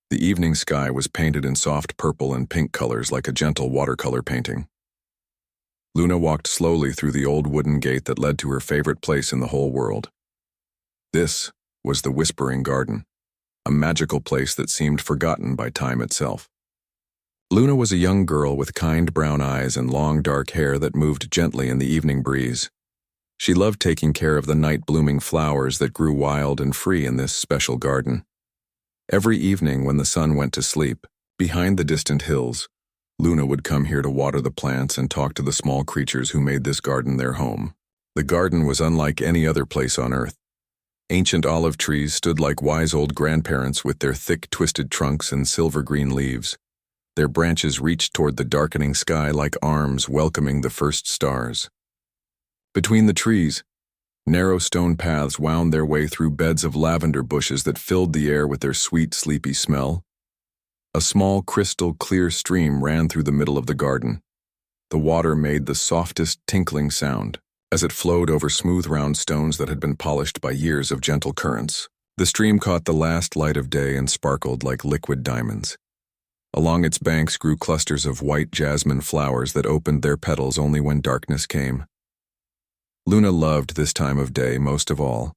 The evening sky was painted in soft purple and pink colors like a gentle watercolor painting. Luna walked slowly through the old wooden gate that led to her favorite place in the whole world. This was the Whispering Garden, a magical place that seemed forgotten by time itself. Luna was a young girl with kind brown eyes and long dark hair that moved gently in the evening breeze. She loved taking care of the night-blooming flowers that grew wild and free in this special garden. Every evening when the sun went to sleep, behind the distant hills, Luna would come here to water the plants and talk to the small creatures who made this garden their home. The garden was unlike any other place on earth. Ancient olive trees stood like wise old grandparents with their thick, twisted trunks and silver-green leaves. Their branches reached toward the darkening sky like arms welcoming the first stars. Between the trees, narrow stone paths wound their way through beds of lavender bushes that filled the air with their sweet, sleepy smell. A small, crystal-clear stream ran through the middle of the garden. The water made the softest, tinkling sound as it flowed over smooth, round stones that had been polished by years of gentle currents. The stream caught the last light of day and sparkled like liquid diamonds. Along its banks grew clusters of white jasmine flowers that opened their petals only when darkness came. Luna loved this time of day most of all.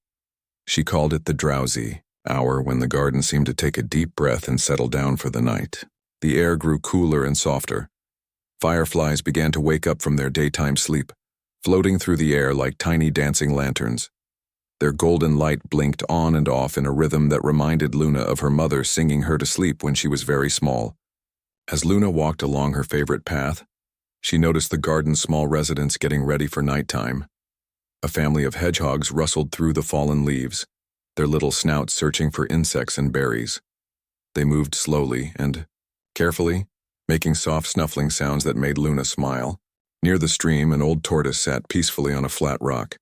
She called it the drowsy hour when the garden seemed to take a deep breath and settle down for the night. The air grew cooler and softer. Fireflies began to wake up from their daytime sleep, floating through the air like tiny dancing lanterns. Their golden light blinked on and off in a rhythm that reminded Luna of her mother singing her to sleep when she was very small. As Luna walked along her favorite path, she noticed the garden's small residents getting ready for nighttime. A family of hedgehogs rustled through the fallen leaves, their little snouts searching for insects and berries. They moved slowly and carefully, making soft snuffling sounds that made Luna smile. Near the stream, an old tortoise sat peacefully on a flat rock.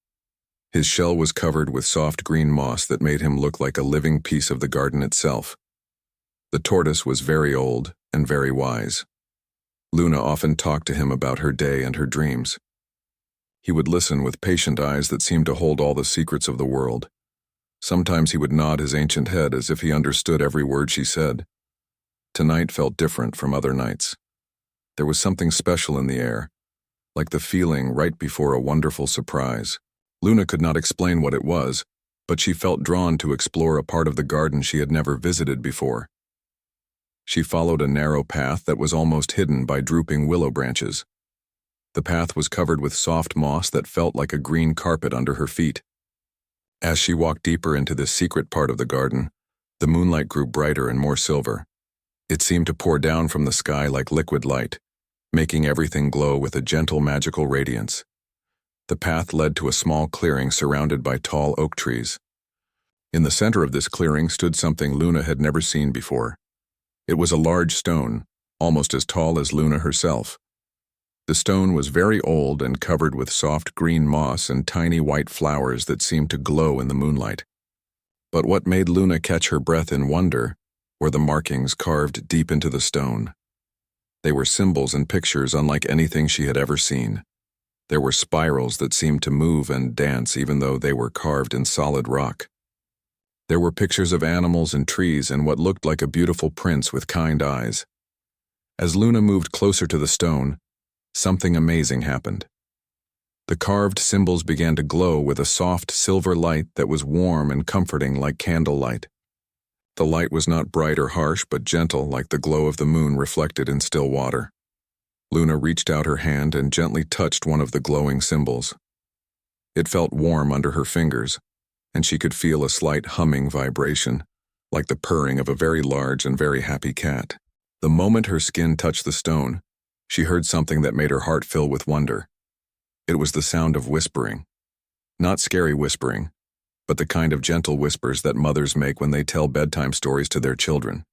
His shell was covered with soft green moss that made him look like a living piece of the garden itself. The tortoise was very old and very wise. Luna often talked to him about her day and her dreams. He would listen with patient eyes that seemed to hold all the secrets of the world. Sometimes he would nod his ancient head as if he understood every word she said. Tonight felt different from other nights. There was something special in the air, like the feeling right before a wonderful surprise. Luna could not explain what it was, but she felt drawn to explore a part of the garden she had never visited before. She followed a narrow path that was almost hidden by drooping willow branches. The path was covered with soft moss that felt like a green carpet under her feet. As she walked deeper into this secret part of the garden, the moonlight grew brighter and more silver. It seemed to pour down from the sky like liquid light, making everything glow with a gentle magical radiance. The path led to a small clearing surrounded by tall oak trees. In the center of this clearing stood something Luna had never seen before. It was a large stone, almost as tall as Luna herself. The stone was very old and covered with soft green moss and tiny white flowers that seemed to glow in the moonlight. But what made Luna catch her breath in wonder were the markings carved deep into the stone. They were symbols and pictures unlike anything she had ever seen. There were spirals that seemed to move and dance even though they were carved in solid rock. There were pictures of animals and trees and what looked like a beautiful prince with kind eyes. As Luna moved closer to the stone, something amazing happened. The carved symbols began to glow with a soft silver light that was warm and comforting like candlelight. The light was not bright or harsh but gentle like the glow of the moon reflected in still water. Luna reached out her hand and gently touched one of the glowing symbols. It felt warm under her fingers, and she could feel a slight humming vibration, like the purring of a very large and very happy cat. The moment her skin touched the stone, she heard something that made her heart fill with wonder. It was the sound of whispering. Not scary whispering, but the kind of gentle whispers that mothers make when they tell bedtime stories to their children.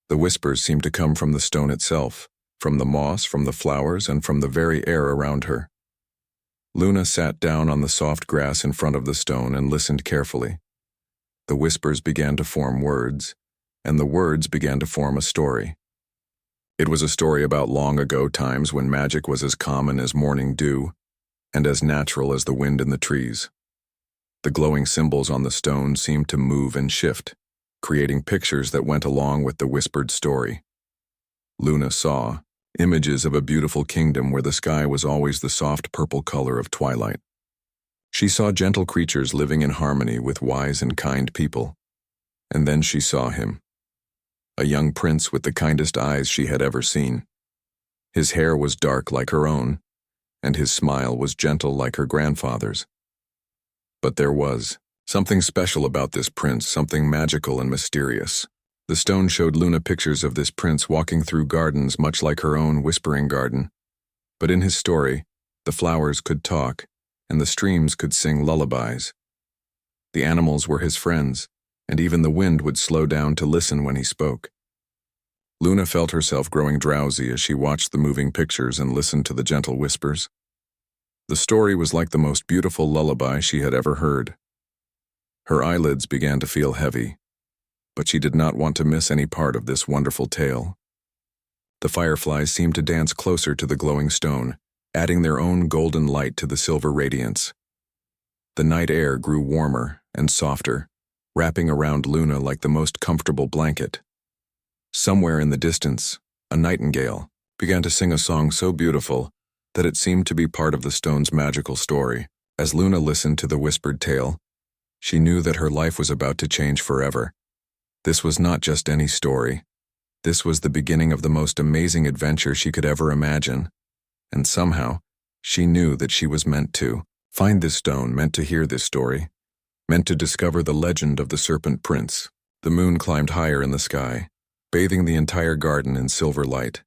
The whispers seemed to come from the stone itself, from the moss, from the flowers, and from the very air around her. Luna sat down on the soft grass in front of the stone and listened carefully. The whispers began to form words, and the words began to form a story. It was a story about long ago times when magic was as common as morning dew, and as natural as the wind in the trees. The glowing symbols on the stone seemed to move and shift, creating pictures that went along with the whispered story. Luna saw images of a beautiful kingdom where the sky was always the soft purple color of twilight. She saw gentle creatures living in harmony with wise and kind people. And then she saw him, a young prince with the kindest eyes she had ever seen. His hair was dark like her own, and his smile was gentle like her grandfather's. But there was something special about this prince, something magical and mysterious. The stone showed Luna pictures of this prince walking through gardens much like her own whispering garden. But in his story, the flowers could talk, and the streams could sing lullabies. The animals were his friends, and even the wind would slow down to listen when he spoke. Luna felt herself growing drowsy as she watched the moving pictures and listened to the gentle whispers. The story was like the most beautiful lullaby she had ever heard. Her eyelids began to feel heavy, but she did not want to miss any part of this wonderful tale. The fireflies seemed to dance closer to the glowing stone, adding their own golden light to the silver radiance. The night air grew warmer and softer, wrapping around Luna like the most comfortable blanket. Somewhere in the distance, a nightingale began to sing a song so beautiful that it seemed to be part of the stone's magical story. As Luna listened to the whispered tale, she knew that her life was about to change forever. This was not just any story. This was the beginning of the most amazing adventure she could ever imagine. And somehow, she knew that she was meant to find this stone, meant to hear this story, meant to discover the legend of the Serpent Prince. The moon climbed higher in the sky, bathing the entire garden in silver light,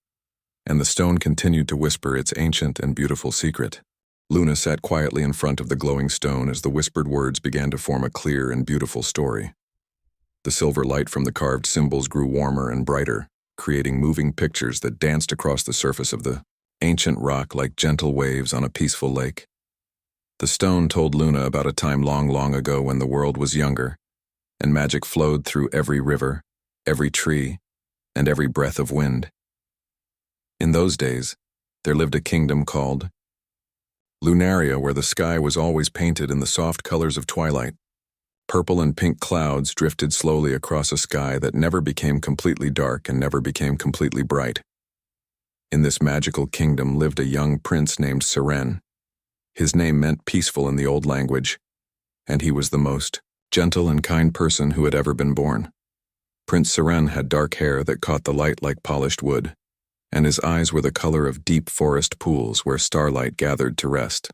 and the stone continued to whisper its ancient and beautiful secret. Luna sat quietly in front of the glowing stone as the whispered words began to form a clear and beautiful story. The silver light from the carved symbols grew warmer and brighter, creating moving pictures that danced across the surface of the ancient rock like gentle waves on a peaceful lake. The stone told Luna about a time long, long ago when the world was younger, and magic flowed through every river, every tree, and every breath of wind. In those days, there lived a kingdom called Lunaria, where the sky was always painted in the soft colors of twilight. Purple and pink clouds drifted slowly across a sky that never became completely dark and never became completely bright. In this magical kingdom lived a young prince named Serpent. His name meant peaceful in the old language, and he was the most gentle and kind person who had ever been born. Prince Serpent had dark hair that caught the light like polished wood, and his eyes were the color of deep forest pools where starlight gathered to rest.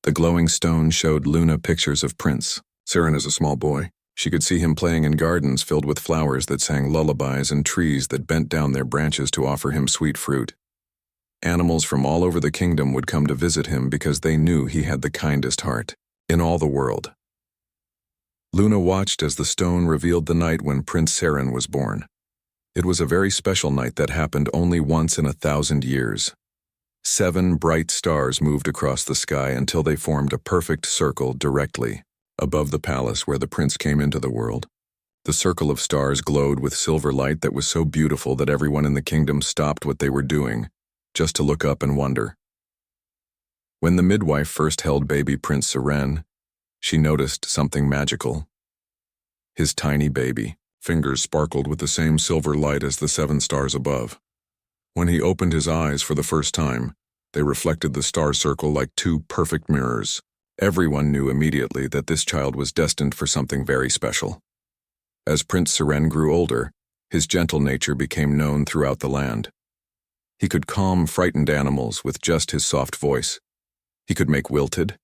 The glowing stone showed Luna pictures of Prince Serpent as a small boy. She could see him playing in gardens filled with flowers that sang lullabies and trees that bent down their branches to offer him sweet fruit. Animals from all over the kingdom would come to visit him because they knew he had the kindest heart in all the world. Luna watched as the stone revealed the night when Prince Serpent was born. It was a very special night that happened only once in 1,000 years. 7 bright stars moved across the sky until they formed a perfect circle directly above the palace where the prince came into the world. The circle of stars glowed with silver light that was so beautiful that everyone in the kingdom stopped what they were doing just to look up and wonder. When the midwife first held baby Prince Serpent, she noticed something magical. His tiny baby fingers sparkled with the same silver light as the 7 stars above. When he opened his eyes for the first time, they reflected the star circle like 2 perfect mirrors. Everyone knew immediately that this child was destined for something very special. As Prince Serpent grew older, his gentle nature became known throughout the land. He could calm frightened animals with just his soft voice. He could make wilted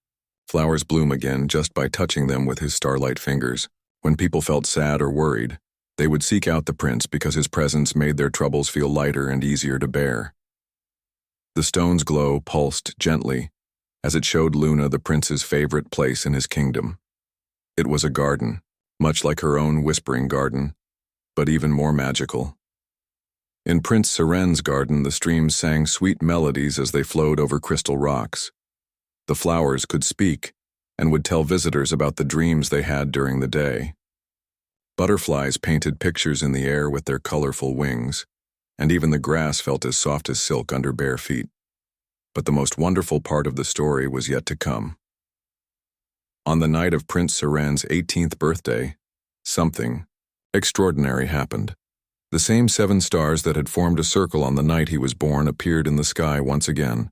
flowers bloom again just by touching them with his starlight fingers. When people felt sad or worried, they would seek out the prince because his presence made their troubles feel lighter and easier to bear. The stone's glow pulsed gently as it showed Luna the prince's favorite place in his kingdom. It was a garden, much like her own whispering garden, but even more magical. In Prince Serpent's garden, the streams sang sweet melodies as they flowed over crystal rocks. The flowers could speak and would tell visitors about the dreams they had during the day. Butterflies painted pictures in the air with their colorful wings, and even the grass felt as soft as silk under bare feet. But the most wonderful part of the story was yet to come. On the night of Prince Serpent's 18th birthday, something extraordinary happened. The same 7 stars that had formed a circle on the night he was born appeared in the sky once again.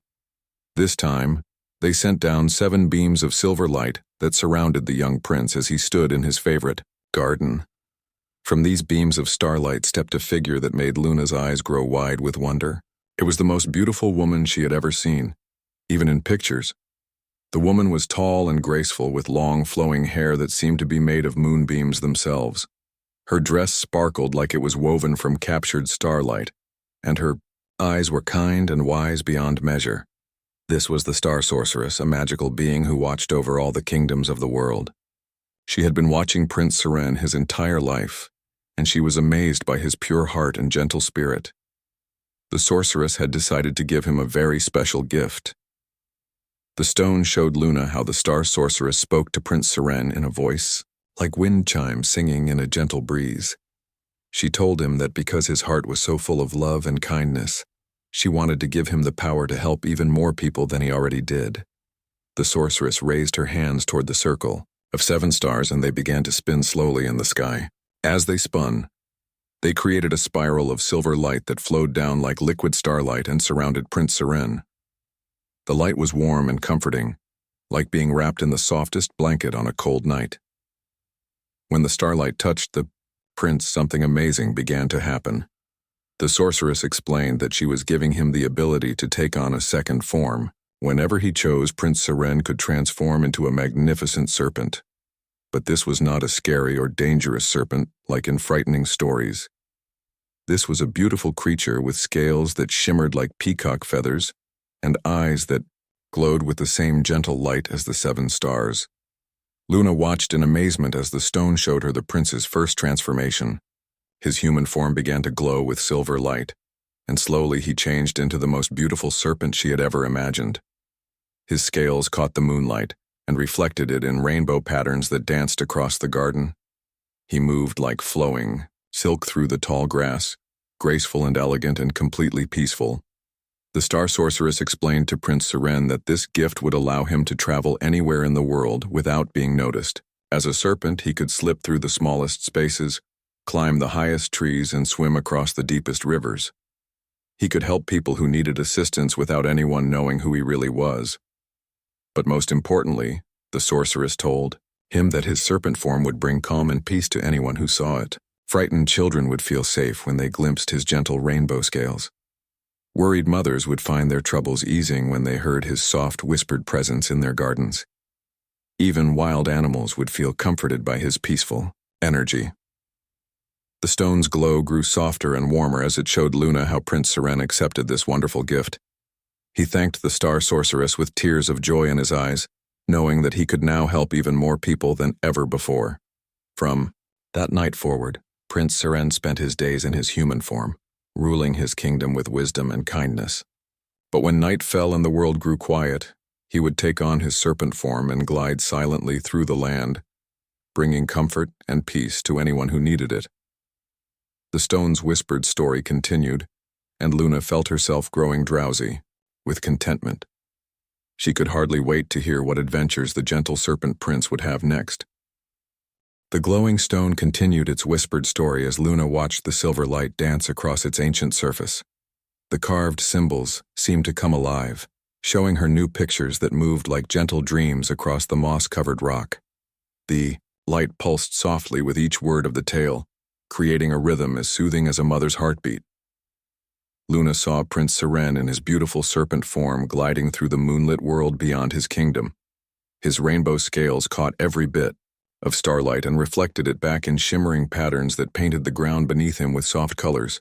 This time, they sent down 7 beams of silver light that surrounded the young prince as he stood in his favorite garden. From these beams of starlight stepped a figure that made Luna's eyes grow wide with wonder. It was the most beautiful woman she had ever seen, even in pictures. The woman was tall and graceful with long flowing hair that seemed to be made of moonbeams themselves. Her dress sparkled like it was woven from captured starlight, and her eyes were kind and wise beyond measure. This was the star sorceress, a magical being who watched over all the kingdoms of the world. She had been watching Prince Seren his entire life, and she was amazed by his pure heart and gentle spirit. The sorceress had decided to give him a very special gift. The stone showed Luna how the star sorceress spoke to Prince Seren in a voice like wind chimes singing in a gentle breeze. She told him that because his heart was so full of love and kindness, she wanted to give him the power to help even more people than he already did. The sorceress raised her hands toward the circle of 7 stars and they began to spin slowly in the sky. As they spun, they created a spiral of silver light that flowed down like liquid starlight and surrounded Prince Seren. The light was warm and comforting, like being wrapped in the softest blanket on a cold night. When the starlight touched the prince, something amazing began to happen. The sorceress explained that she was giving him the ability to take on a second form. Whenever he chose, Prince Seren could transform into a magnificent serpent. But this was not a scary or dangerous serpent like in frightening stories. This was a beautiful creature with scales that shimmered like peacock feathers and eyes that glowed with the same gentle light as the 7 stars. Luna watched in amazement as the stone showed her the prince's first transformation. His human form began to glow with silver light, and slowly he changed into the most beautiful serpent she had ever imagined. His scales caught the moonlight and reflected it in rainbow patterns that danced across the garden. He moved like flowing silk through the tall grass, graceful and elegant and completely peaceful. The star sorceress explained to Prince Seren that this gift would allow him to travel anywhere in the world without being noticed. As a serpent, he could slip through the smallest spaces, climb the highest trees, and swim across the deepest rivers. He could help people who needed assistance without anyone knowing who he really was. But most importantly, the sorceress told him that his serpent form would bring calm and peace to anyone who saw it. Frightened children would feel safe when they glimpsed his gentle rainbow scales. Worried mothers would find their troubles easing when they heard his soft, whispered presence in their gardens. Even wild animals would feel comforted by his peaceful energy. The stone's glow grew softer and warmer as it showed Luna how Prince Seren accepted this wonderful gift. He thanked the star sorceress with tears of joy in his eyes, knowing that he could now help even more people than ever before. From that night forward, Prince Seren spent his days in his human form, ruling his kingdom with wisdom and kindness. But when night fell and the world grew quiet, he would take on his serpent form and glide silently through the land, bringing comfort and peace to anyone who needed it. The stone's whispered story continued, and Luna felt herself growing drowsy with contentment. She could hardly wait to hear what adventures the gentle serpent prince would have next. The glowing stone continued its whispered story as Luna watched the silver light dance across its ancient surface. The carved symbols seemed to come alive, showing her new pictures that moved like gentle dreams across the moss-covered rock. The light pulsed softly with each word of the tale, creating a rhythm as soothing as a mother's heartbeat. Luna saw Prince Seren in his beautiful serpent form gliding through the moonlit world beyond his kingdom. His rainbow scales caught every bit of starlight and reflected it back in shimmering patterns that painted the ground beneath him with soft colors.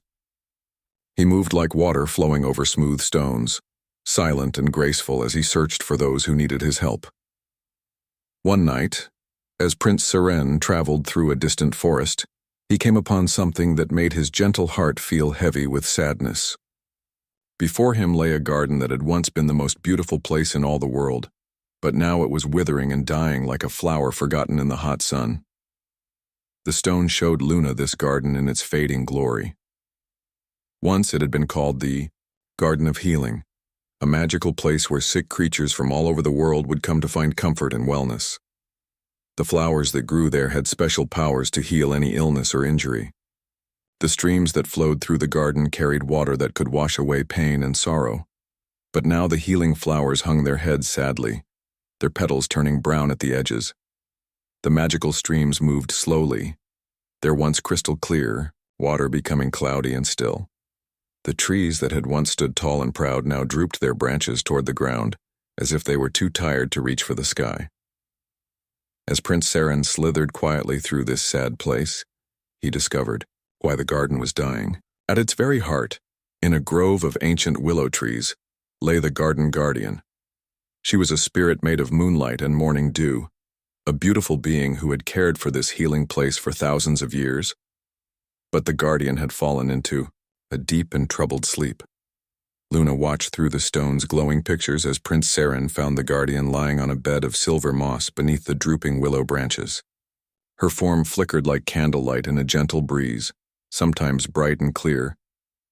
He moved like water flowing over smooth stones, silent and graceful as he searched for those who needed his help. One night, as Prince Seren traveled through a distant forest, he came upon something that made his gentle heart feel heavy with sadness. Before him lay a garden that had once been the most beautiful place in all the world, but now it was withering and dying like a flower forgotten in the hot sun. The stone showed Luna this garden in its fading glory. Once it had been called the Garden of Healing, a magical place where sick creatures from all over the world would come to find comfort and wellness. The flowers that grew there had special powers to heal any illness or injury. The streams that flowed through the garden carried water that could wash away pain and sorrow. But now the healing flowers hung their heads sadly, their petals turning brown at the edges. The magical streams moved slowly, their once crystal clear, water becoming cloudy and still. The trees that had once stood tall and proud now drooped their branches toward the ground, as if they were too tired to reach for the sky. As Prince Seren slithered quietly through this sad place, he discovered why the garden was dying. At its very heart, in a grove of ancient willow trees, lay the garden guardian. She was a spirit made of moonlight and morning dew, a beautiful being who had cared for this healing place for thousands of years. But the guardian had fallen into a deep and troubled sleep. Luna watched through the stone's glowing pictures as Prince Seren found the guardian lying on a bed of silver moss beneath the drooping willow branches. Her form flickered like candlelight in a gentle breeze, sometimes bright and clear,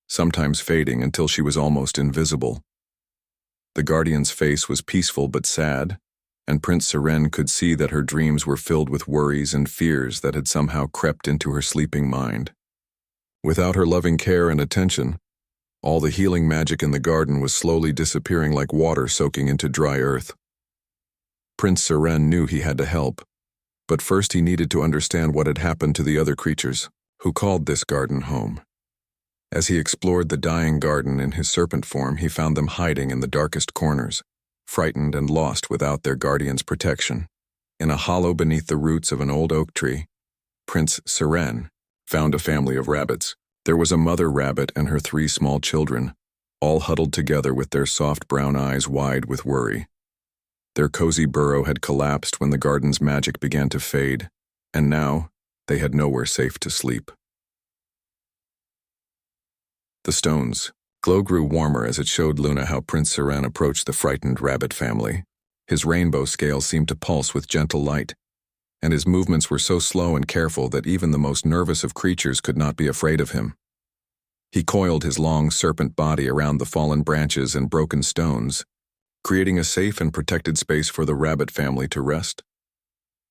sometimes fading until she was almost invisible. The guardian's face was peaceful but sad, and Prince Seren could see that her dreams were filled with worries and fears that had somehow crept into her sleeping mind. Without her loving care and attention, all the healing magic in the garden was slowly disappearing like water soaking into dry earth. Prince Seren knew he had to help, but first he needed to understand what had happened to the other creatures who called this garden home. As he explored the dying garden in his serpent form, he found them hiding in the darkest corners, frightened and lost without their guardian's protection. In a hollow beneath the roots of an old oak tree, Prince Seren found a family of rabbits. There was a mother rabbit and her 3 small children, all huddled together with their soft brown eyes wide with worry. Their cozy burrow had collapsed when the garden's magic began to fade, and now they had nowhere safe to sleep. The stone's glow grew warmer as it showed Luna how Prince Seren approached the frightened rabbit family. His rainbow scale seemed to pulse with gentle light, and his movements were so slow and careful that even the most nervous of creatures could not be afraid of him. He coiled his long serpent body around the fallen branches and broken stones, creating a safe and protected space for the rabbit family to rest.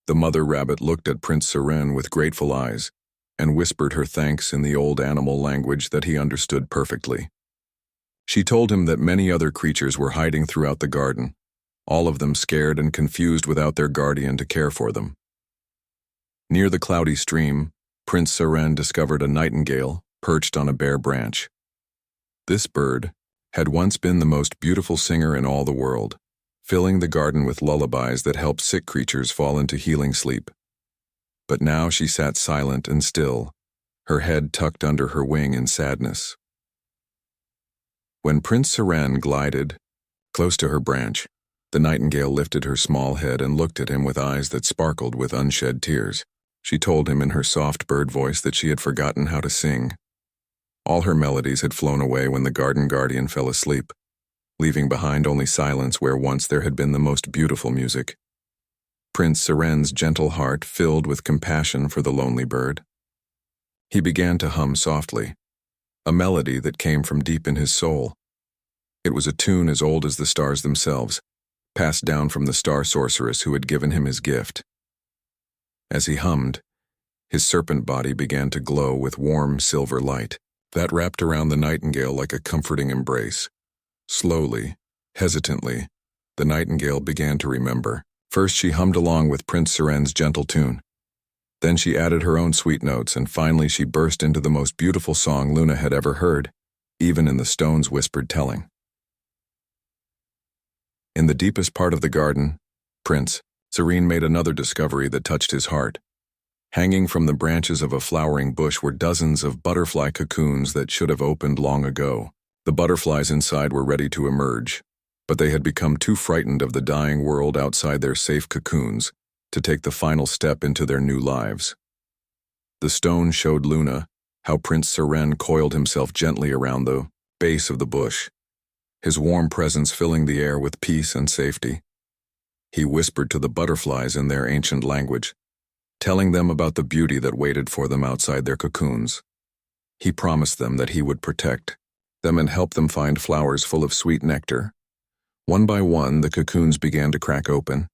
The mother rabbit looked at Prince Seren with grateful eyes and whispered her thanks in the old animal language that he understood perfectly. She told him that many other creatures were hiding throughout the garden, all of them scared and confused without their guardian to care for them. Near the cloudy stream, Prince Seren discovered a nightingale perched on a bare branch. This bird had once been the most beautiful singer in all the world, filling the garden with lullabies that helped sick creatures fall into healing sleep. But now she sat silent and still, her head tucked under her wing in sadness. When Prince Seren glided close to her branch, the nightingale lifted her small head and looked at him with eyes that sparkled with unshed tears. She told him in her soft bird voice that she had forgotten how to sing. All her melodies had flown away when the garden guardian fell asleep, leaving behind only silence where once there had been the most beautiful music. Prince Seren's gentle heart filled with compassion for the lonely bird. He began to hum softly, a melody that came from deep in his soul. It was a tune as old as the stars themselves, passed down from the star sorceress who had given him his gift. As he hummed, his serpent body began to glow with warm silver light that wrapped around the nightingale like a comforting embrace. Slowly, hesitantly, the nightingale began to remember. First she hummed along with Prince Seren's gentle tune. Then she added her own sweet notes, and finally she burst into the most beautiful song Luna had ever heard, even in the stone's whispered telling. In the deepest part of the garden, Prince Seren made another discovery that touched his heart. Hanging from the branches of a flowering bush were dozens of butterfly cocoons that should have opened long ago. The butterflies inside were ready to emerge, but they had become too frightened of the dying world outside their safe cocoons to take the final step into their new lives. The stone showed Luna how Prince Seren coiled himself gently around the base of the bush, his warm presence filling the air with peace and safety. He whispered to the butterflies in their ancient language, telling them about the beauty that waited for them outside their cocoons. He promised them that he would protect them and help them find flowers full of sweet nectar. One by one, the cocoons began to crack open,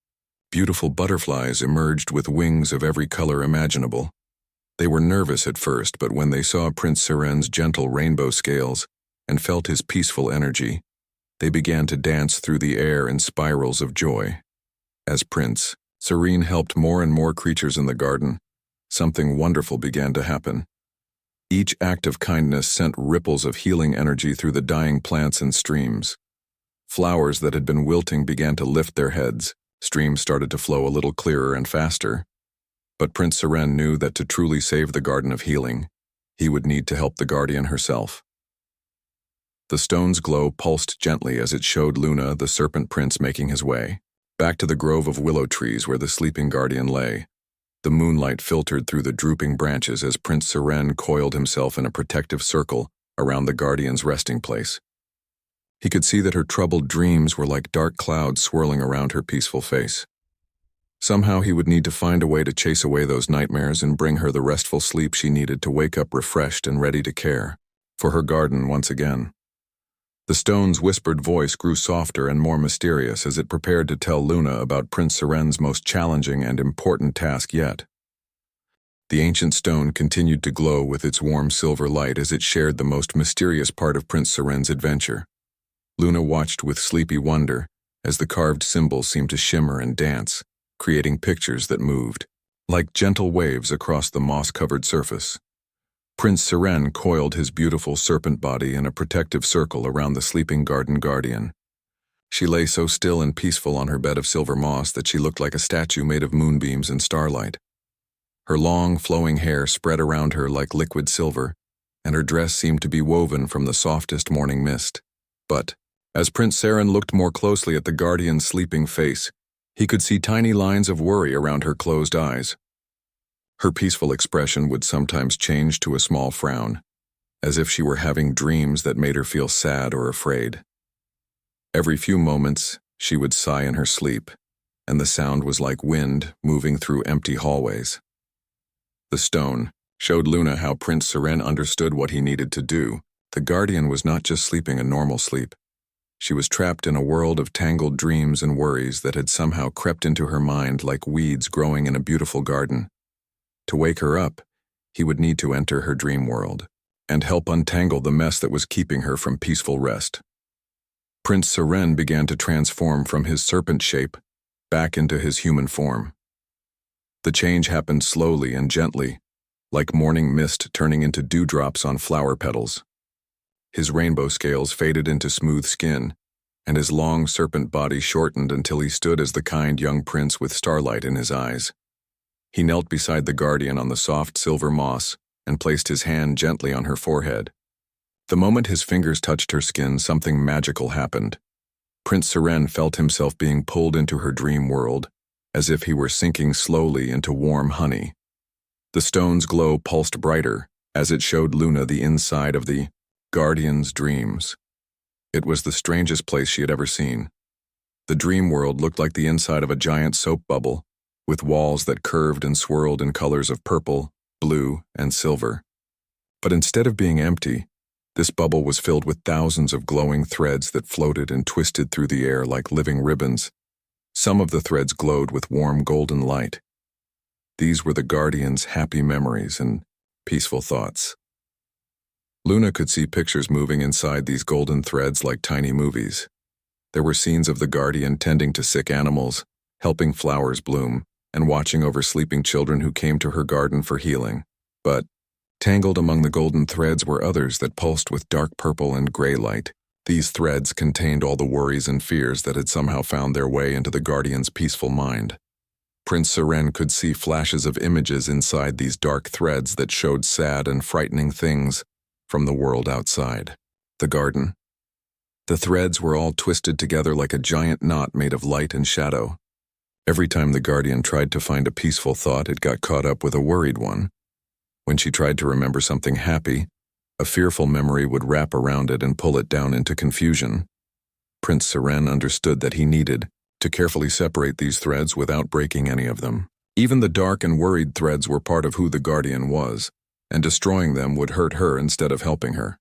Beautiful butterflies emerged with wings of every color imaginable. They were nervous at first, but when they saw Prince Seren's gentle rainbow scales and felt his peaceful energy, they began to dance through the air in spirals of joy. As Prince Serene helped more and more creatures in the garden, something wonderful began to happen. Each act of kindness sent ripples of healing energy through the dying plants and streams. Flowers that had been wilting began to lift their heads. Streams started to flow a little clearer and faster. But Prince Seren knew that to truly save the Garden of Healing, he would need to help the Guardian herself. The stone's glow pulsed gently as it showed Luna, the Serpent Prince, making his way back to the grove of willow trees where the sleeping Guardian lay. The moonlight filtered through the drooping branches as Prince Seren coiled himself in a protective circle around the Guardian's resting place. He could see that her troubled dreams were like dark clouds swirling around her peaceful face. Somehow he would need to find a way to chase away those nightmares and bring her the restful sleep she needed to wake up refreshed and ready to care for her garden once again. The stone's whispered voice grew softer and more mysterious as it prepared to tell Luna about Prince Seren's most challenging and important task yet. The ancient stone continued to glow with its warm silver light as it shared the most mysterious part of Prince Seren's adventure. Luna watched with sleepy wonder as the carved symbols seemed to shimmer and dance, creating pictures that moved like gentle waves across the moss-covered surface. Prince Seren coiled his beautiful serpent body in a protective circle around the sleeping garden guardian. She lay so still and peaceful on her bed of silver moss that she looked like a statue made of moonbeams and starlight. Her long, flowing hair spread around her like liquid silver, and her dress seemed to be woven from the softest morning mist. But, as Prince Seren looked more closely at the guardian's sleeping face, he could see tiny lines of worry around her closed eyes. Her peaceful expression would sometimes change to a small frown, as if she were having dreams that made her feel sad or afraid. Every few moments, she would sigh in her sleep, and the sound was like wind moving through empty hallways. The stone showed Luna how Prince Seren understood what he needed to do. The guardian was not just sleeping a normal sleep. She was trapped in a world of tangled dreams and worries that had somehow crept into her mind like weeds growing in a beautiful garden. To wake her up, he would need to enter her dream world and help untangle the mess that was keeping her from peaceful rest. Prince Seren began to transform from his serpent shape back into his human form. The change happened slowly and gently, like morning mist turning into dewdrops on flower petals. His rainbow scales faded into smooth skin, and his long serpent body shortened until he stood as the kind young prince with starlight in his eyes. He knelt beside the guardian on the soft silver moss and placed his hand gently on her forehead. The moment his fingers touched her skin, something magical happened. Prince Seren felt himself being pulled into her dream world, as if he were sinking slowly into warm honey. The stone's glow pulsed brighter as it showed Luna the inside of the guardian's dreams. It was the strangest place she had ever seen. The dream world looked like the inside of a giant soap bubble, with walls that curved and swirled in colors of purple, blue, and silver. But instead of being empty, this bubble was filled with thousands of glowing threads that floated and twisted through the air like living ribbons. Some of the threads glowed with warm golden light. These were the guardian's happy memories and peaceful thoughts. Luna could see pictures moving inside these golden threads like tiny movies. There were scenes of the guardian tending to sick animals, helping flowers bloom, and watching over sleeping children who came to her garden for healing. But, tangled among the golden threads were others that pulsed with dark purple and gray light. These threads contained all the worries and fears that had somehow found their way into the guardian's peaceful mind. Prince Seren could see flashes of images inside these dark threads that showed sad and frightening things from the world outside. The garden. The threads were all twisted together like a giant knot made of light and shadow. Every time the guardian tried to find a peaceful thought, it got caught up with a worried one. When she tried to remember something happy, a fearful memory would wrap around it and pull it down into confusion. Prince Seren understood that he needed to carefully separate these threads without breaking any of them. Even the dark and worried threads were part of who the guardian was, and destroying them would hurt her instead of helping her.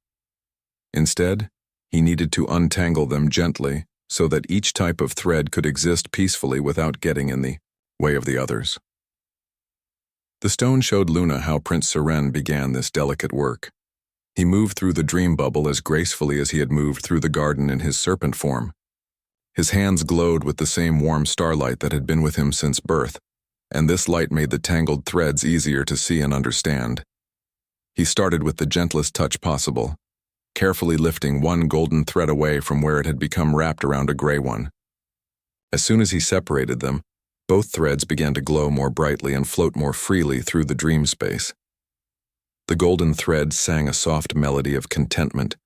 Instead, he needed to untangle them gently so that each type of thread could exist peacefully without getting in the way of the others. The stone showed Luna how Prince Seren began this delicate work. He moved through the dream bubble as gracefully as he had moved through the garden in his serpent form. His hands glowed with the same warm starlight that had been with him since birth, and this light made the tangled threads easier to see and understand. He started with the gentlest touch possible, carefully lifting one golden thread away from where it had become wrapped around a gray one. As soon as he separated them, both threads began to glow more brightly and float more freely through the dream space. The golden thread sang a soft melody of contentment,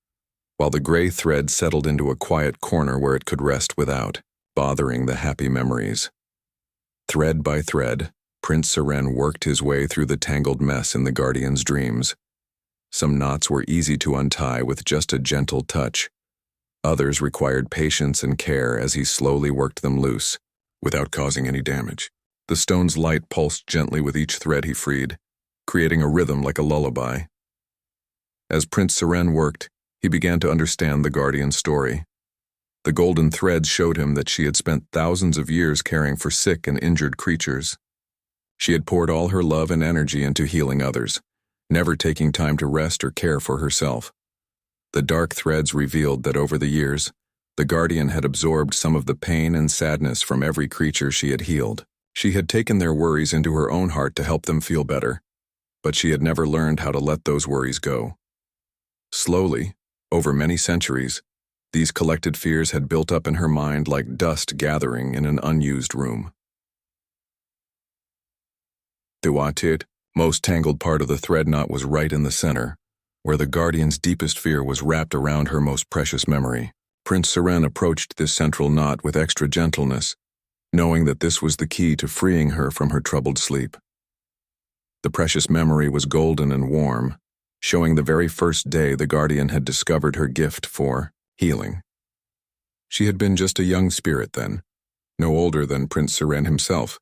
while the gray thread settled into a quiet corner where it could rest without bothering the happy memories. Thread by thread, Prince Seren worked his way through the tangled mess in the Guardian's dreams. Some knots were easy to untie with just a gentle touch. Others required patience and care as he slowly worked them loose, without causing any damage. The stone's light pulsed gently with each thread he freed, creating a rhythm like a lullaby. As Prince Seren worked, he began to understand the Guardian's story. The golden threads showed him that she had spent thousands of years caring for sick and injured creatures. She had poured all her love and energy into healing others, never taking time to rest or care for herself. The dark threads revealed that over the years, the Guardian had absorbed some of the pain and sadness from every creature she had healed. She had taken their worries into her own heart to help them feel better, but she had never learned how to let those worries go. Slowly, over many centuries, these collected fears had built up in her mind like dust gathering in an unused room. The most tangled part of the thread knot was right in the center, where the Guardian's deepest fear was wrapped around her most precious memory. Prince Seren approached this central knot with extra gentleness, knowing that this was the key to freeing her from her troubled sleep. The precious memory was golden and warm, showing the very first day the Guardian had discovered her gift for healing. She had been just a young spirit then, no older than Prince Seren himself,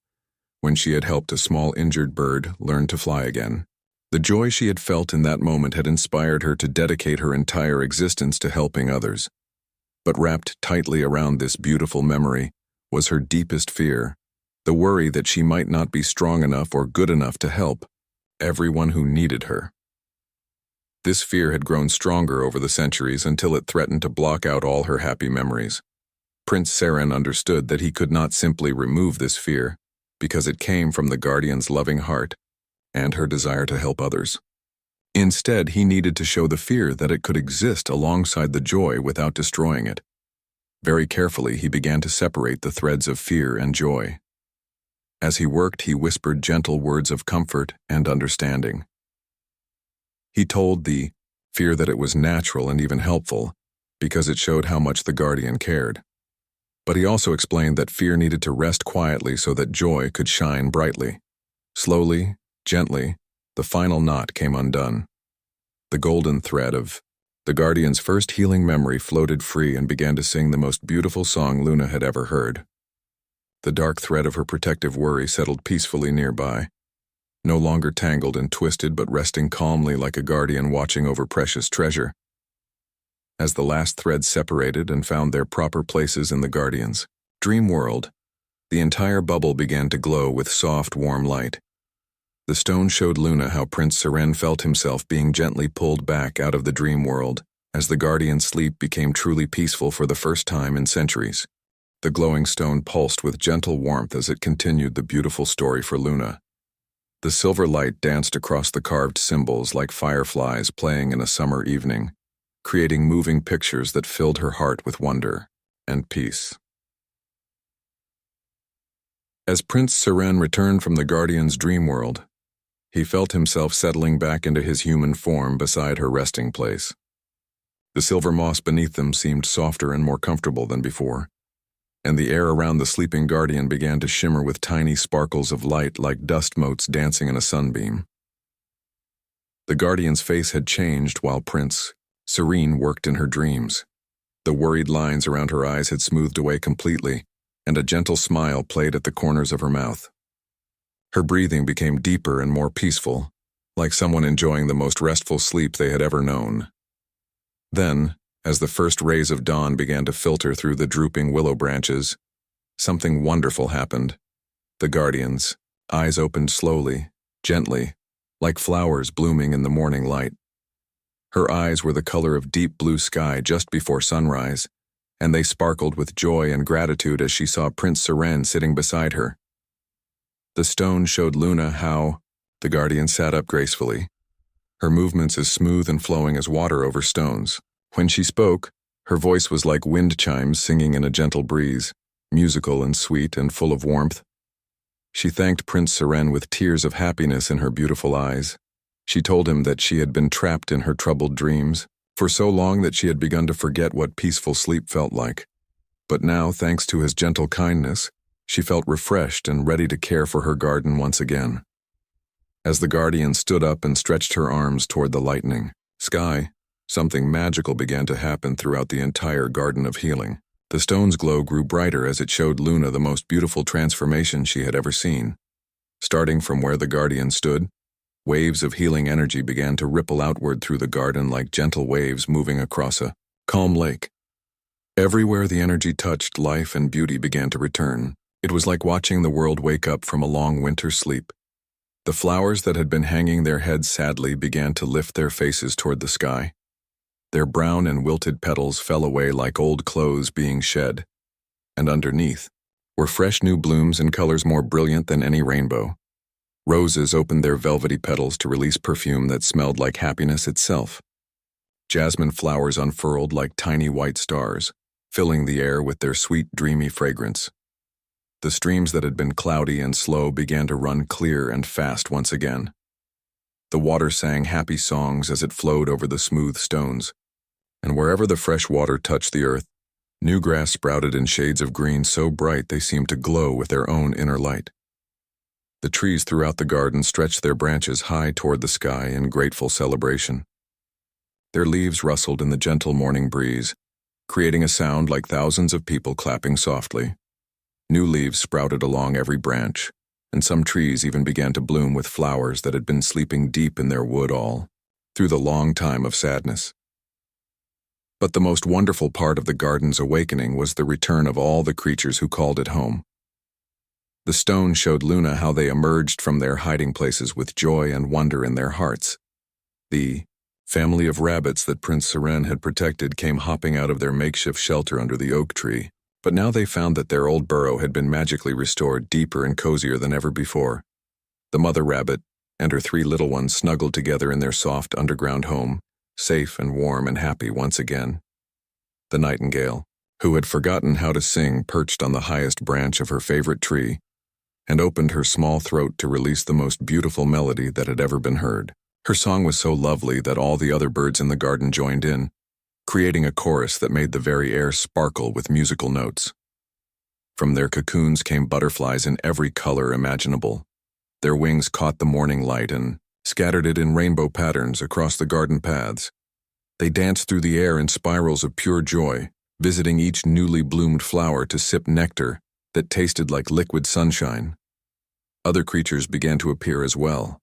when she had helped a small injured bird learn to fly again. The joy she had felt in that moment had inspired her to dedicate her entire existence to helping others. But wrapped tightly around this beautiful memory was her deepest fear, the worry that she might not be strong enough or good enough to help everyone who needed her. This fear had grown stronger over the centuries until it threatened to block out all her happy memories. Prince Seren understood that he could not simply remove this fear, because it came from the Guardian's loving heart and her desire to help others. Instead, he needed to show the fear that it could exist alongside the joy without destroying it. Very carefully, he began to separate the threads of fear and joy. As he worked, he whispered gentle words of comfort and understanding. He told the fear that it was natural and even helpful, because it showed how much the Guardian cared. But he also explained that fear needed to rest quietly so that joy could shine brightly. Slowly, gently, the final knot came undone. The golden thread of the Guardian's first healing memory floated free and began to sing the most beautiful song Luna had ever heard. The dark thread of her protective worry settled peacefully nearby, no longer tangled and twisted but resting calmly like a guardian watching over precious treasure. As the last threads separated and found their proper places in the Guardian's dream world, the entire bubble began to glow with soft, warm light. The stone showed Luna how Prince Seren felt himself being gently pulled back out of the dream world as the Guardian's sleep became truly peaceful for the first time in centuries. The glowing stone pulsed with gentle warmth as it continued the beautiful story for Luna. The silver light danced across the carved symbols like fireflies playing in a summer evening, creating moving pictures that filled her heart with wonder and peace. As Prince Seren returned from the Guardian's dream world, he felt himself settling back into his human form beside her resting place. The silver moss beneath them seemed softer and more comfortable than before, and the air around the sleeping Guardian began to shimmer with tiny sparkles of light like dust motes dancing in a sunbeam. The Guardian's face had changed while Prince Seren worked in her dreams. The worried lines around her eyes had smoothed away completely, and a gentle smile played at the corners of her mouth. Her breathing became deeper and more peaceful, like someone enjoying the most restful sleep they had ever known. Then, as the first rays of dawn began to filter through the drooping willow branches, something wonderful happened. The guardian's eyes opened slowly, gently, like flowers blooming in the morning light. Her eyes were the color of deep blue sky just before sunrise, and they sparkled with joy and gratitude as she saw Prince Serpent sitting beside her. The stone showed Luna how. The guardian sat up gracefully, her movements as smooth and flowing as water over stones. When she spoke, her voice was like wind chimes singing in a gentle breeze, musical and sweet and full of warmth. She thanked Prince Serpent with tears of happiness in her beautiful eyes. She told him that she had been trapped in her troubled dreams for so long that she had begun to forget what peaceful sleep felt like. But now, thanks to his gentle kindness, she felt refreshed and ready to care for her garden once again. As the guardian stood up and stretched her arms toward the lightening sky, something magical began to happen throughout the entire Garden of Healing. The stone's glow grew brighter as it showed Luna the most beautiful transformation she had ever seen. Starting from where the guardian stood, waves of healing energy began to ripple outward through the garden like gentle waves moving across a calm lake. Everywhere the energy touched, life and beauty began to return. It was like watching the world wake up from a long winter sleep. The flowers that had been hanging their heads sadly began to lift their faces toward the sky. Their brown and wilted petals fell away like old clothes being shed, and underneath were fresh new blooms in colors more brilliant than any rainbow. Roses opened their velvety petals to release perfume that smelled like happiness itself. Jasmine flowers unfurled like tiny white stars, filling the air with their sweet, dreamy fragrance. The streams that had been cloudy and slow began to run clear and fast once again. The water sang happy songs as it flowed over the smooth stones, and wherever the fresh water touched the earth, new grass sprouted in shades of green so bright they seemed to glow with their own inner light. The trees throughout the garden stretched their branches high toward the sky in grateful celebration. Their leaves rustled in the gentle morning breeze, creating a sound like thousands of people clapping softly. New leaves sprouted along every branch, and some trees even began to bloom with flowers that had been sleeping deep in their wood all through the long time of sadness. But the most wonderful part of the garden's awakening was the return of all the creatures who called it home. The stone showed Luna how they emerged from their hiding places with joy and wonder in their hearts. The family of rabbits that Prince Serpent had protected came hopping out of their makeshift shelter under the oak tree, but now they found that their old burrow had been magically restored, deeper and cozier than ever before. The mother rabbit and her 3 little ones snuggled together in their soft underground home, safe and warm and happy once again. The nightingale, who had forgotten how to sing, perched on the highest branch of her favorite tree and opened her small throat to release the most beautiful melody that had ever been heard. Her song was so lovely that all the other birds in the garden joined in, creating a chorus that made the very air sparkle with musical notes. From their cocoons came butterflies in every color imaginable. Their wings caught the morning light and scattered it in rainbow patterns across the garden paths. They danced through the air in spirals of pure joy, visiting each newly bloomed flower to sip nectar that tasted like liquid sunshine. Other creatures began to appear as well.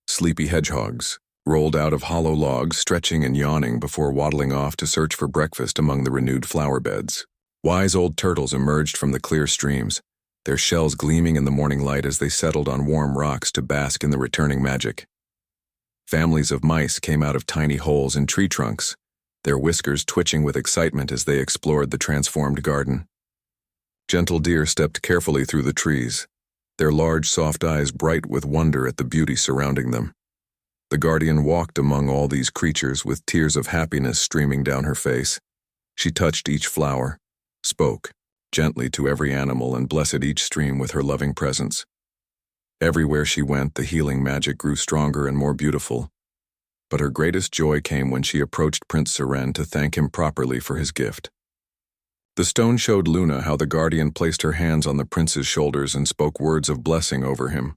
Sleepy hedgehogs rolled out of hollow logs, stretching and yawning before waddling off to search for breakfast among the renewed flower beds. Wise old turtles emerged from the clear streams, their shells gleaming in the morning light as they settled on warm rocks to bask in the returning magic. Families of mice came out of tiny holes in tree trunks, their whiskers twitching with excitement as they explored the transformed garden. Gentle deer stepped carefully through the trees, their large soft eyes bright with wonder at the beauty surrounding them. The guardian walked among all these creatures with tears of happiness streaming down her face. She touched each flower, spoke gently to every animal, and blessed each stream with her loving presence. Everywhere she went, the healing magic grew stronger and more beautiful. But her greatest joy came when she approached Prince Serpent to thank him properly for his gift. The stone showed Luna how the guardian placed her hands on the prince's shoulders and spoke words of blessing over him.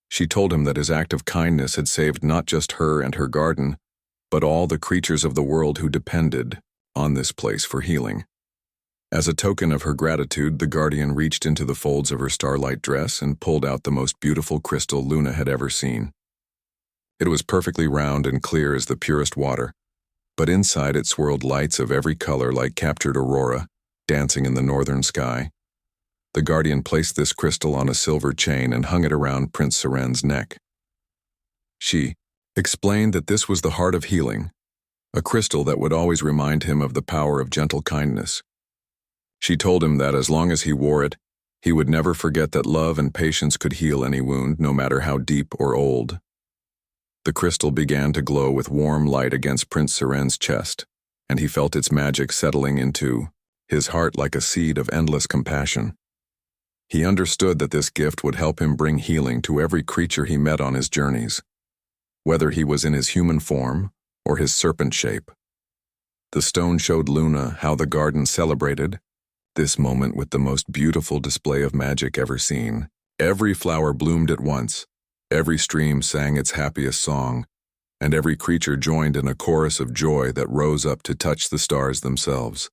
She told him that his act of kindness had saved not just her and her garden, but all the creatures of the world who depended on this place for healing. As a token of her gratitude, the guardian reached into the folds of her starlight dress and pulled out the most beautiful crystal Luna had ever seen. It was perfectly round and clear as the purest water, but inside it swirled lights of every color like captured aurora, dancing in the northern sky. The guardian placed this crystal on a silver chain and hung it around Prince Seren's neck. She explained that this was the heart of healing, a crystal that would always remind him of the power of gentle kindness. She told him that as long as he wore it, he would never forget that love and patience could heal any wound, no matter how deep or old. The crystal began to glow with warm light against Prince Seren's chest, and he felt its magic settling into his heart like a seed of endless compassion. He understood that this gift would help him bring healing to every creature he met on his journeys, whether he was in his human form or his serpent shape. The stone showed Luna how the garden celebrated this moment with the most beautiful display of magic ever seen. Every flower bloomed at once, every stream sang its happiest song, and every creature joined in a chorus of joy that rose up to touch the stars themselves.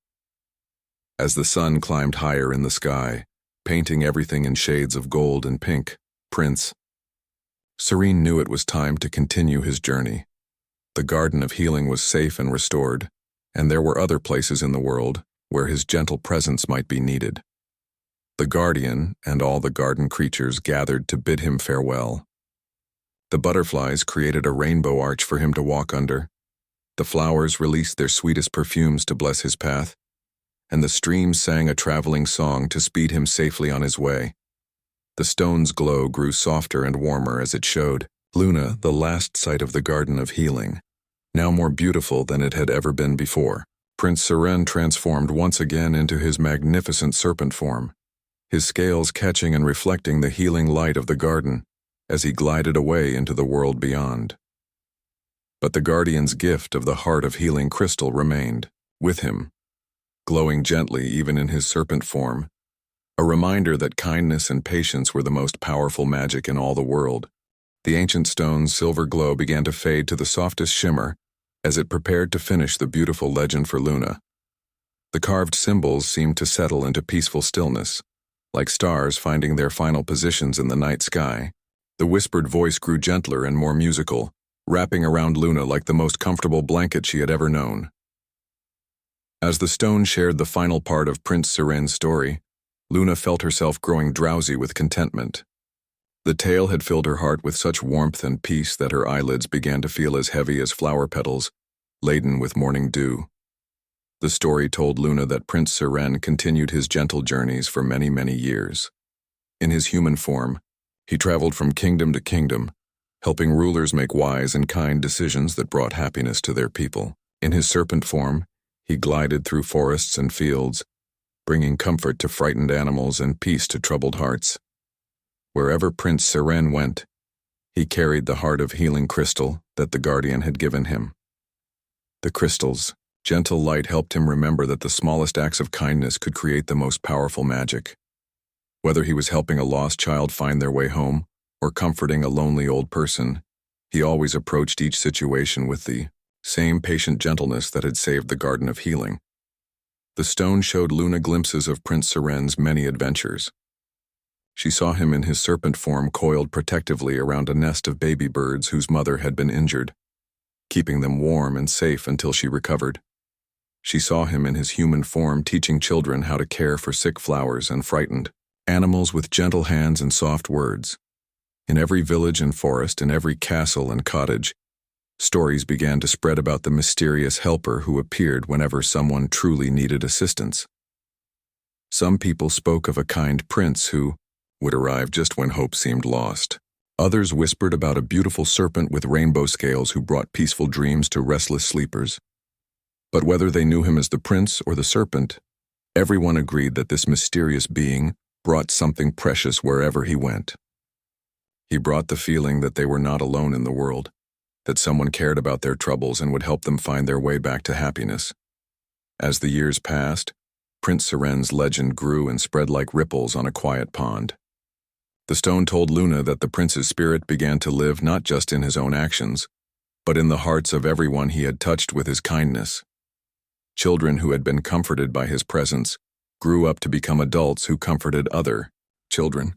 As the sun climbed higher in the sky, painting everything in shades of gold and pink, Prince Serene knew it was time to continue his journey. The Garden of Healing was safe and restored, and there were other places in the world where his gentle presence might be needed. The guardian and all the garden creatures gathered to bid him farewell. The butterflies created a rainbow arch for him to walk under. The flowers released their sweetest perfumes to bless his path, and the streams sang a traveling song to speed him safely on his way. The stone's glow grew softer and warmer as it showed Luna the last sight of the Garden of Healing, now more beautiful than it had ever been before. Prince Seren transformed once again into his magnificent serpent form, his scales catching and reflecting the healing light of the garden as he glided away into the world beyond. But the guardian's gift of the heart of healing crystal remained with him, glowing gently even in his serpent form, a reminder that kindness and patience were the most powerful magic in all the world. The ancient stone's silver glow began to fade to the softest shimmer as it prepared to finish the beautiful legend for Luna. The carved symbols seemed to settle into peaceful stillness, like stars finding their final positions in the night sky. The whispered voice grew gentler and more musical, wrapping around Luna like the most comfortable blanket she had ever known. As the stone shared the final part of Prince Seren's story, Luna felt herself growing drowsy with contentment. The tale had filled her heart with such warmth and peace that her eyelids began to feel as heavy as flower petals, laden with morning dew. The story told Luna that Prince Seren continued his gentle journeys for many, many years. In his human form, he traveled from kingdom to kingdom, helping rulers make wise and kind decisions that brought happiness to their people. In his serpent form, he glided through forests and fields, bringing comfort to frightened animals and peace to troubled hearts. Wherever Prince Seren went, he carried the heart of healing crystal that the guardian had given him. The crystal's gentle light helped him remember that the smallest acts of kindness could create the most powerful magic. Whether he was helping a lost child find their way home or comforting a lonely old person, he always approached each situation with the same patient gentleness that had saved the Garden of Healing. The stone showed Luna glimpses of Prince Seren's many adventures. She saw him in his serpent form coiled protectively around a nest of baby birds whose mother had been injured, keeping them warm and safe until she recovered. She saw him in his human form teaching children how to care for sick flowers and frightened animals with gentle hands and soft words. In every village and forest, in every castle and cottage, stories began to spread about the mysterious helper who appeared whenever someone truly needed assistance. Some people spoke of a kind prince who would arrive just when hope seemed lost. Others whispered about a beautiful serpent with rainbow scales who brought peaceful dreams to restless sleepers. But whether they knew him as the prince or the serpent, everyone agreed that this mysterious being brought something precious wherever he went. He brought the feeling that they were not alone in the world, that someone cared about their troubles and would help them find their way back to happiness. As the years passed, Prince Seren's legend grew and spread like ripples on a quiet pond. The stone told Luna that the prince's spirit began to live not just in his own actions, but in the hearts of everyone he had touched with his kindness. Children who had been comforted by his presence grew up to become adults who comforted other children.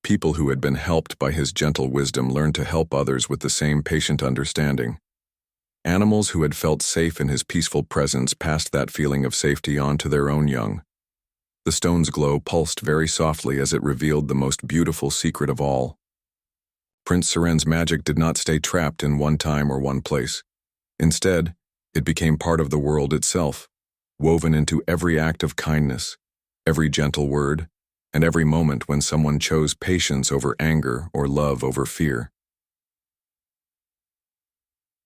People who had been helped by his gentle wisdom learned to help others with the same patient understanding. Animals who had felt safe in his peaceful presence passed that feeling of safety on to their own young. The stone's glow pulsed very softly as it revealed the most beautiful secret of all. Prince Seren's magic did not stay trapped in one time or one place. Instead, it became part of the world itself, woven into every act of kindness, every gentle word, and every moment when someone chose patience over anger or love over fear.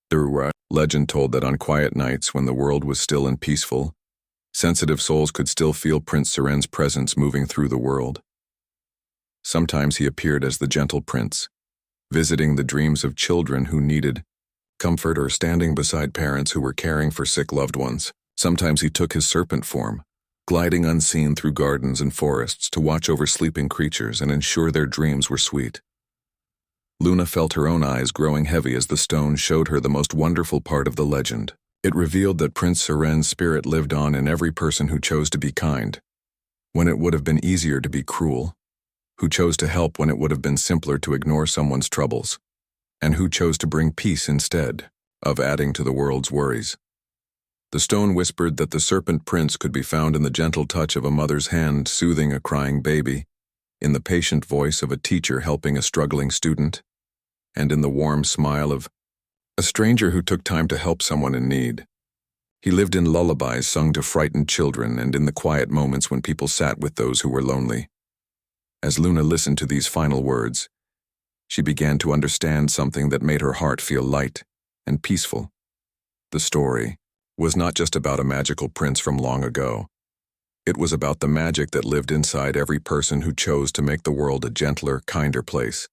The legend told that on quiet nights when the world was still and peaceful, sensitive souls could still feel Prince Seren's presence moving through the world. Sometimes he appeared as the gentle prince, visiting the dreams of children who needed comfort or standing beside parents who were caring for sick loved ones. Sometimes he took his serpent form, gliding unseen through gardens and forests to watch over sleeping creatures and ensure their dreams were sweet. Luna felt her own eyes growing heavy as the stone showed her the most wonderful part of the legend. It revealed that Prince Seren's spirit lived on in every person who chose to be kind, when it would have been easier to be cruel, who chose to help when it would have been simpler to ignore someone's troubles, and who chose to bring peace instead of adding to the world's worries. The stone whispered that the Serpent Prince could be found in the gentle touch of a mother's hand soothing a crying baby, in the patient voice of a teacher helping a struggling student, and in the warm smile of a stranger who took time to help someone in need. He lived in lullabies sung to frightened children and in the quiet moments when people sat with those who were lonely. As Luna listened to these final words, she began to understand something that made her heart feel light and peaceful. The story was not just about a magical prince from long ago. It was about the magic that lived inside every person who chose to make the world a gentler, kinder place.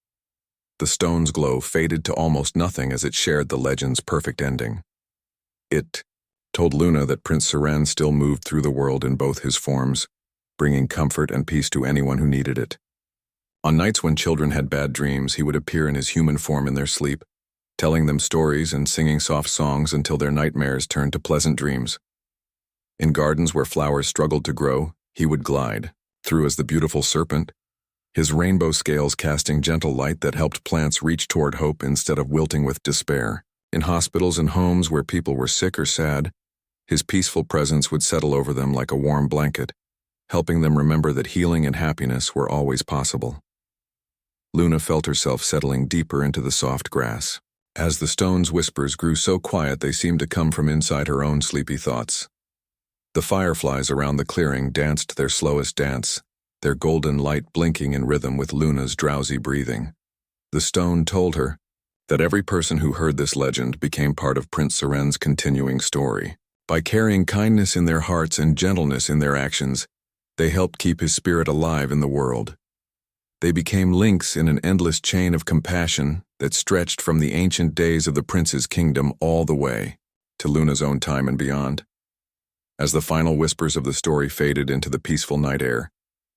The stone's glow faded to almost nothing as it shared the legend's perfect ending. It told Luna that Prince Seren still moved through the world in both his forms, bringing comfort and peace to anyone who needed it. On nights when children had bad dreams, he would appear in his human form in their sleep, telling them stories and singing soft songs until their nightmares turned to pleasant dreams. In gardens where flowers struggled to grow, he would glide through as the beautiful serpent, his rainbow scales casting gentle light that helped plants reach toward hope instead of wilting with despair. In hospitals and homes where people were sick or sad, his peaceful presence would settle over them like a warm blanket, helping them remember that healing and happiness were always possible. Luna felt herself settling deeper into the soft grass. As the stone's whispers grew so quiet they seemed to come from inside her own sleepy thoughts. The fireflies around the clearing danced their slowest dance, their golden light blinking in rhythm with Luna's drowsy breathing. The stone told her that every person who heard this legend became part of Prince Seren's continuing story. By carrying kindness in their hearts and gentleness in their actions, they helped keep his spirit alive in the world. They became links in an endless chain of compassion that stretched from the ancient days of the prince's kingdom all the way to Luna's own time and beyond. As the final whispers of the story faded into the peaceful night air,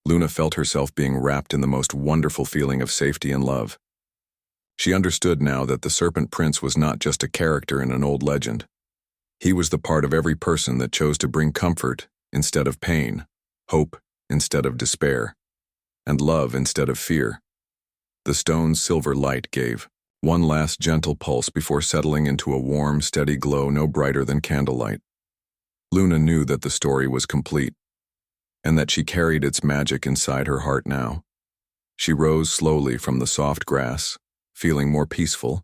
Luna felt herself being wrapped in the most wonderful feeling of safety and love. She understood now that the Serpent Prince was not just a character in an old legend. He was the part of every person that chose to bring comfort instead of pain, hope instead of despair, and love instead of fear. The stone's silver light gave one last gentle pulse before settling into a warm, steady glow no brighter than candlelight. Luna knew that the story was complete, and that she carried its magic inside her heart now. She rose slowly from the soft grass, feeling more peaceful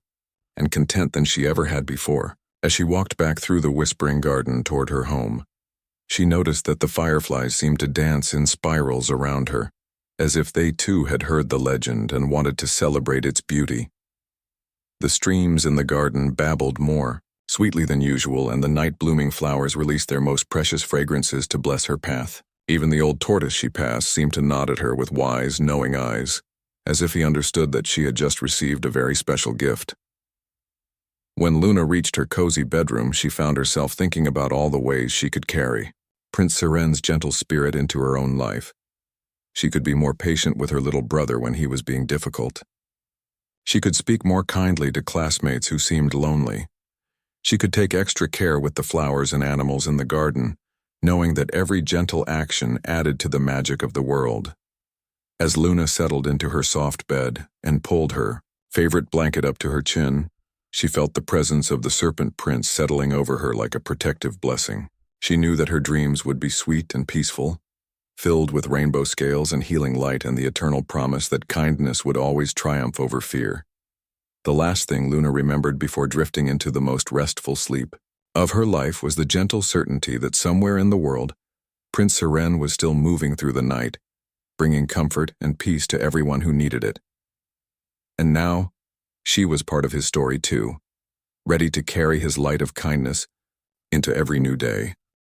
and content than she ever had before. As she walked back through the whispering garden toward her home, she noticed that the fireflies seemed to dance in spirals around her, as if they too had heard the legend and wanted to celebrate its beauty. The streams in the garden babbled more sweetly than usual, and the night-blooming flowers released their most precious fragrances to bless her path. Even the old tortoise she passed seemed to nod at her with wise, knowing eyes, as if he understood that she had just received a very special gift. When Luna reached her cozy bedroom, she found herself thinking about all the ways she could carry Prince Seren's gentle spirit into her own life. She could be more patient with her little brother when he was being difficult. She could speak more kindly to classmates who seemed lonely. She could take extra care with the flowers and animals in the garden, knowing that every gentle action added to the magic of the world. As Luna settled into her soft bed and pulled her favorite blanket up to her chin, she felt the presence of the Serpent Prince settling over her like a protective blessing. She knew that her dreams would be sweet and peaceful, filled with rainbow scales and healing light and the eternal promise that kindness would always triumph over fear. The last thing Luna remembered before drifting into the most restful sleep of her life was the gentle certainty that somewhere in the world, Prince Seren was still moving through the night, bringing comfort and peace to everyone who needed it. And now, she was part of his story too, ready to carry his light of kindness into every new day.